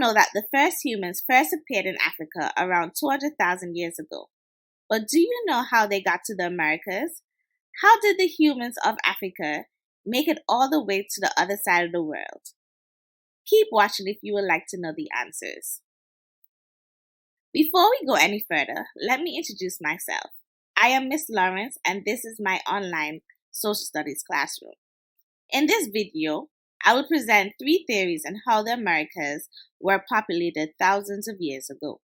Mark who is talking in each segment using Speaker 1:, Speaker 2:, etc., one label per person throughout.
Speaker 1: know that the first humans first appeared in Africa around 200,000 years ago. But do you know how they got to the Americas? How did the humans of Africa make it all the way to the other side of the world? Keep watching if you would like to know the answers. Before we go any further, let me introduce myself. I am Miss Lawrence, and this is my online social studies classroom. In this video, I will present 3 theories on how the Americas were populated thousands of years ago.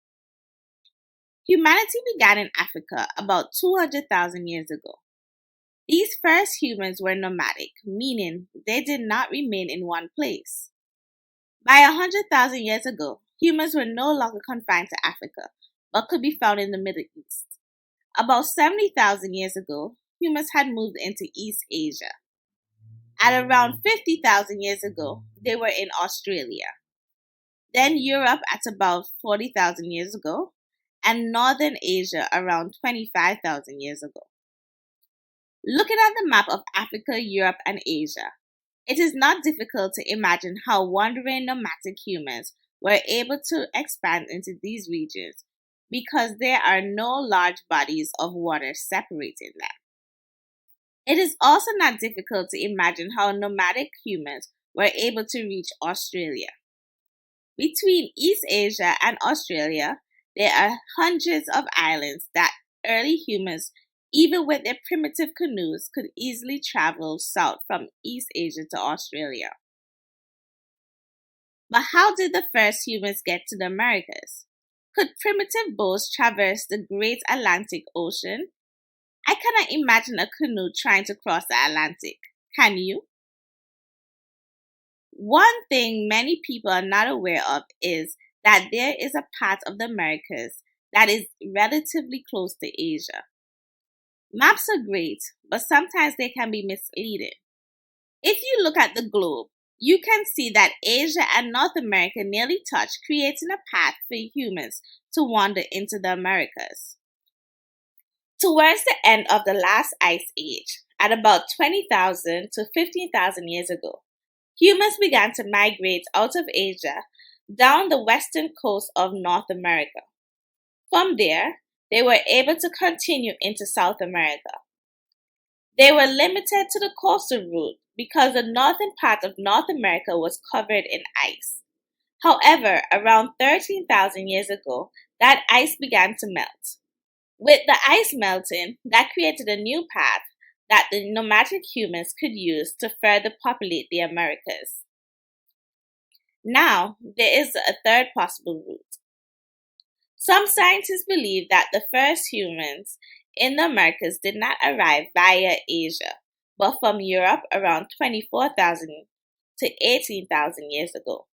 Speaker 1: Humanity began in Africa about 200,000 years ago. These first humans were nomadic, meaning they did not remain in one place. By 100,000 years ago, humans were no longer confined to Africa, but could be found in the Middle East. About 70,000 years ago, humans had moved into East Asia. At around 50,000 years ago, they were in Australia. Then Europe at about 40,000 years ago, and Northern Asia around 25,000 years ago. Looking at the map of Africa, Europe, and Asia, it is not difficult to imagine how wandering nomadic humans were able to expand into these regions because there are no large bodies of water separating them. It is also not difficult to imagine how nomadic humans were able to reach Australia. Between East Asia and Australia, there are hundreds of islands that early humans, even with their primitive canoes, could easily travel south from East Asia to Australia. But how did the first humans get to the Americas? Could primitive boats traverse the great Atlantic Ocean? I cannot imagine a canoe trying to cross the Atlantic. Can you? One thing many people are not aware of is that there is a part of the Americas that is relatively close to Asia. Maps are great, but sometimes they can be misleading. If you look at the globe, you can see that Asia and North America nearly touch, creating a path for humans to wander into the Americas. Towards the end of the last ice age, at about 20,000 to 15,000 years ago, humans began to migrate out of Asia down the western coast of North America. From there, they were able to continue into South America. They were limited to the coastal route because the northern part of North America was covered in ice. However, around 13,000 years ago, that ice began to melt. With the ice melting, that created a new path that the nomadic humans could use to further populate the Americas. Now, there is a third possible route. Some scientists believe that the first humans in the Americas did not arrive via Asia, but from Europe around 24,000 to 18,000 years ago.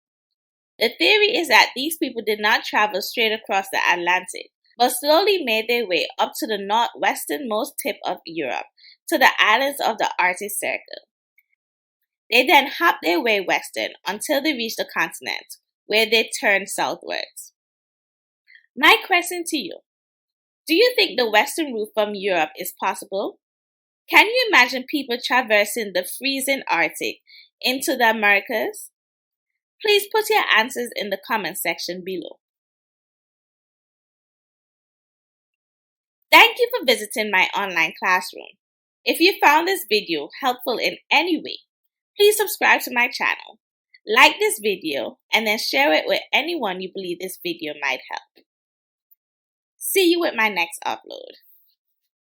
Speaker 1: The theory is that these people did not travel straight across the Atlantic, but slowly made their way up to the northwesternmost tip of Europe, to the islands of the Arctic Circle. They then hopped their way western until they reached the continent, where they turned southwards. My question to you, do you think the western route from Europe is possible? Can you imagine people traversing the freezing Arctic into the Americas? Please put your answers in the comment section below. Thank you for visiting my online classroom. If you found this video helpful in any way, please subscribe to my channel, like this video, and then share it with anyone you believe this video might help. See you with my next upload.